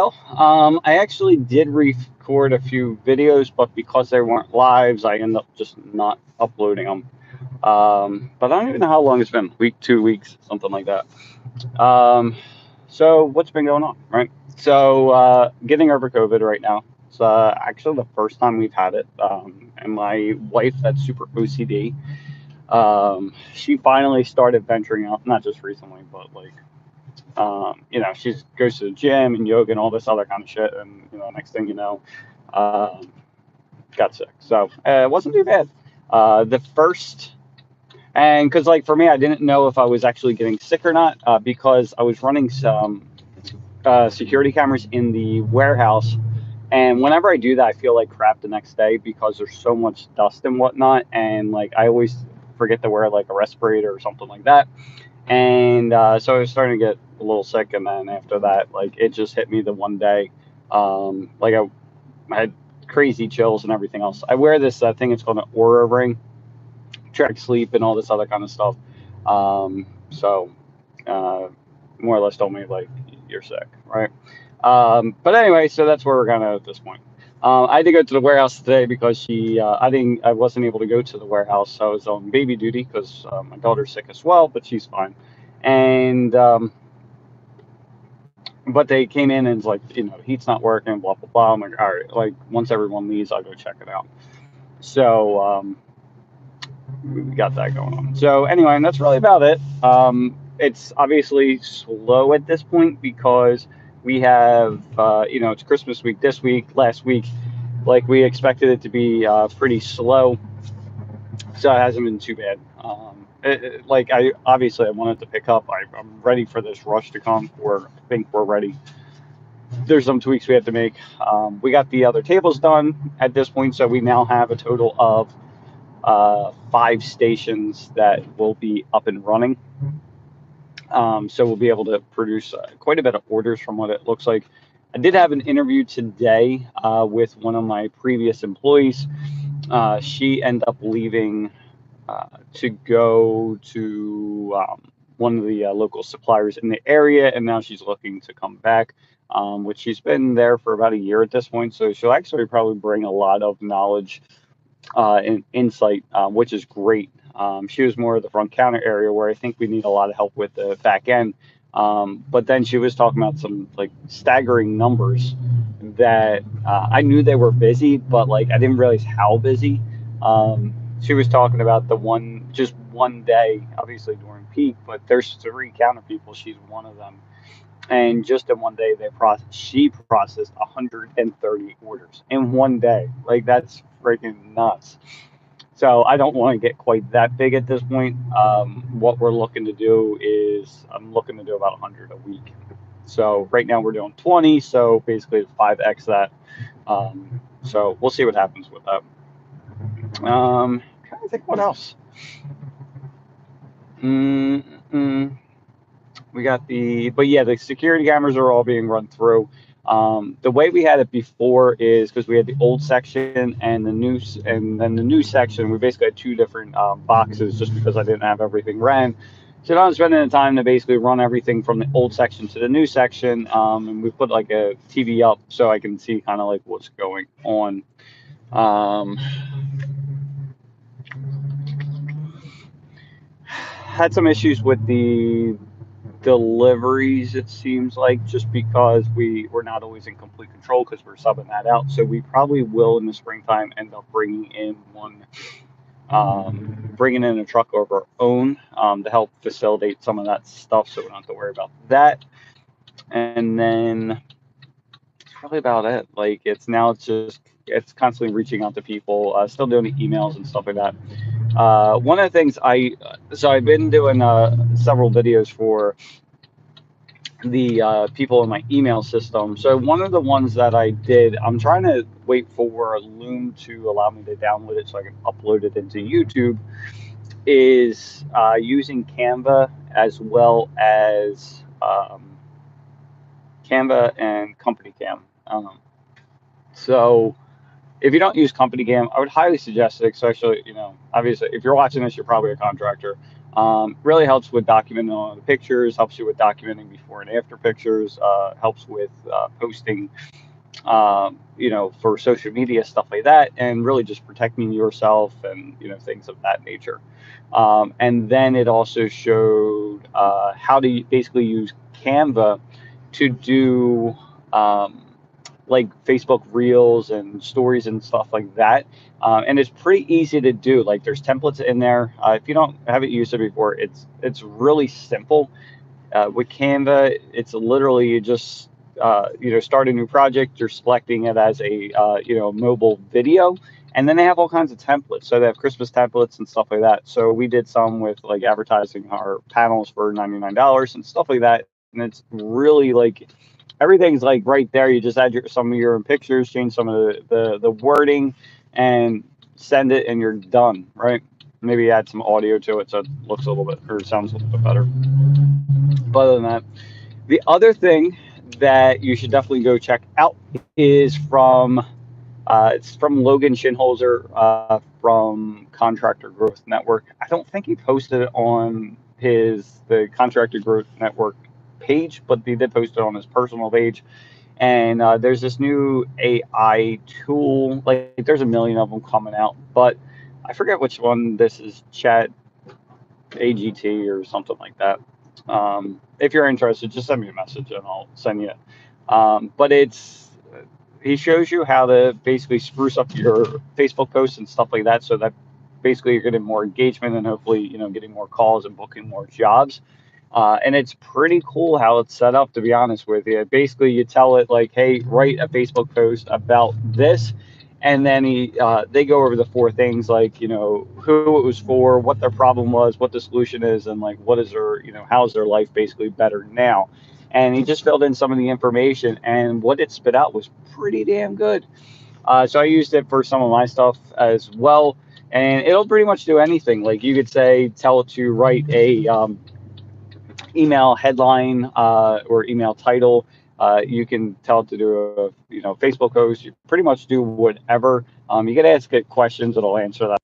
I actually did record a few videos, but because they weren't lives, I ended up just not uploading them. But I don't even know how long it's been, week, 2 weeks, something like that. Um, so what's been going on, right? So getting over COVID right now. It's actually the first time we've had it. And my wife, that's super OCD, she finally started venturing out, not just recently, but like she goes to the gym and yoga and all this other kind of shit. And, next thing you know, um, got sick. So it wasn't too bad. The first, and because, like, for me, I didn't know if I was actually getting sick or not because I was running some security cameras in the warehouse. And whenever I do that, I feel like crap the next day because there's so much dust and whatnot. And, like, I always forget to wear, like, a respirator or something like that. And so I was starting to get a little sick, and then after that, like, it just hit me the one day. Like, I had crazy chills and everything else. I wear this thing; it's called an Aura ring, track sleep and all this other kind of stuff. So uh, more or less told me like you're sick, right? But anyway, so that's where we're kind of at this point. I had to go to the warehouse today because I wasn't able to go to the warehouse. So I was on baby duty because my daughter's sick as well, but she's fine. And but they came in and it's like, heat's not working, blah blah blah. I'm like, all right, like once everyone leaves, I'll go check it out. So we got that going on. So anyway, and that's really about it. It's obviously slow at this point because we have, it's Christmas week this week. Last week, like we expected it to be pretty slow, so it hasn't been too bad. Like I wanted to pick up. I'm ready for this rush to come. I think we're ready. There's some tweaks we have to make. We got the other tables done at this point, so we now have a total of 5 stations that will be up and running. So we'll be able to produce quite a bit of orders from what it looks like. I did have an interview today with one of my previous employees. She ended up leaving to go to one of the local suppliers in the area, and now she's looking to come back. Which she's been there for about a year at this point, so she'll actually probably bring a lot of knowledge and insight, which is great. She was more of the front counter area where I think we need a lot of help with the back end. But then she was talking about some like staggering numbers that I knew they were busy, but like I didn't realize how busy. She was talking about just one day, obviously during peak, but there's 3 counter people. She's one of them, and just in one day she processed 130 orders in one day. Like that's freaking nuts. So I don't want to get quite that big at this point. What we're looking to do is I'm looking to do about 100 a week. So right now we're doing 20, so basically 5x that. So we'll see what happens with that. Trying to think what else. Mm-mm. We got but yeah, the security cameras are all being run through. The way we had it before is because we had the old section and and then the new section. We basically had 2 different boxes just because I didn't have everything ran. So now I'm spending the time to basically run everything from the old section to the new section, and we put like a TV up so I can see kind of like what's going on. Um, had some issues with the deliveries, it seems like, just because we're not always in complete control because we're subbing that out. So we probably will in the springtime end up bringing in a truck of our own to help facilitate some of that stuff, so we don't have to worry about that. And then it's probably about it. Like it's constantly reaching out to people, still doing the emails and stuff like that. One of the things I've been doing several videos for the people in my email system. So one of the ones that I did, I'm trying to wait for Loom to allow me to download it so I can upload it into YouTube. Is using Canva as well as Canva and Company Cam. So if you don't use Company Cam, I would highly suggest it. Especially, obviously, if you're watching this, you're probably a contractor. Really helps with documenting all the pictures, helps you with documenting before and after pictures, helps with posting, for social media, stuff like that, and really just protecting yourself and, things of that nature. And then it also showed how to basically use Canva to do like Facebook Reels and stories and stuff like that. And it's pretty easy to do. Like there's templates in there. If you haven't used it before, it's really simple. With Canva, it's literally you just start a new project. You're selecting it as a mobile video, and then they have all kinds of templates. So they have Christmas templates and stuff like that. So we did some with like advertising our panels for $99 and stuff like that. And it's really like everything's like right there. You just add some of your own pictures, change some of the wording, and send it, and you're done. Right? Maybe add some audio to it so it looks a little bit or sounds a little bit better. But other than that, the other thing that you should definitely go check out is from it's from Logan Shinholzer from Contractor Growth Network. I don't think he posted it on the Contractor Growth Network page, but he did post it on his personal page. And there's this new AI tool. Like there's a million of them coming out, but I forget which one this is. Chat AGT or something like that. If you're interested, just send me a message and I'll send you. But he shows you how to basically spruce up your Facebook posts and stuff like that, so that basically you're getting more engagement and hopefully getting more calls and booking more jobs. And it's pretty cool how it's set up, to be honest with you. Basically, you tell it like, "Hey, write a Facebook post about this," and then they go over the four things like who it was for, what their problem was, what the solution is, and like what is their how's their life basically better now. And he just filled in some of the information, and what it spit out was pretty damn good. So I used it for some of my stuff as well, and it'll pretty much do anything. Like you could say, tell it to write a email headline or email title. You can tell it to do a Facebook post. You pretty much do whatever. You can ask it questions; it'll answer that.